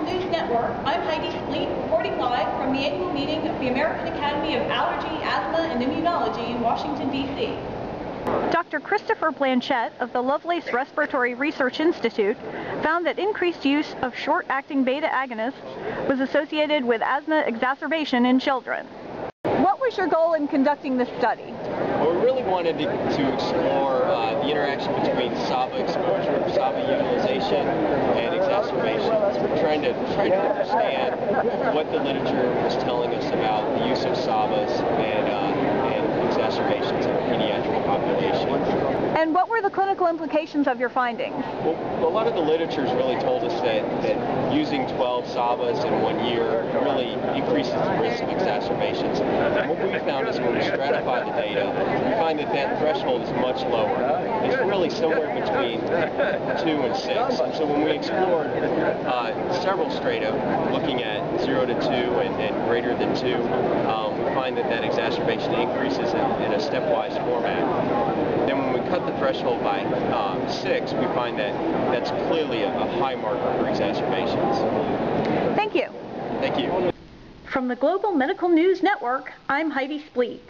News Network, I'm Heidi Splete, reporting live from the annual meeting of the American Academy of Allergy, Asthma, and Immunology in Washington, D.C. Dr. Christopher Blanchette of the Lovelace Respiratory Research Institute found that increased use of short-acting beta-agonists was associated with asthma exacerbation in children. What was your goal in conducting this study? Well, we really wanted to explore the interaction between SABA exposure, SABA utilization, and exacerbation. We're trying to understand what the literature was telling us about the use of SABAs and exacerbations in the pediatric population. And what were the clinical implications of your findings? Well, a lot of the literature has really told us that using 12 SABAs in 1 year really increases the risk of exacerbations. And what we found is when we stratify the data, we find that threshold is much lower. It's really somewhere between 2 and 6. And so when we explored several strata, looking at 0 to 2 and greater than 2, we find that exacerbation increases in a stepwise format. Then when we cut the threshold by 6, we find that that's clearly a high marker for exacerbations. Thank you. Thank you. From the Global Medical News Network, I'm Heidi Splete.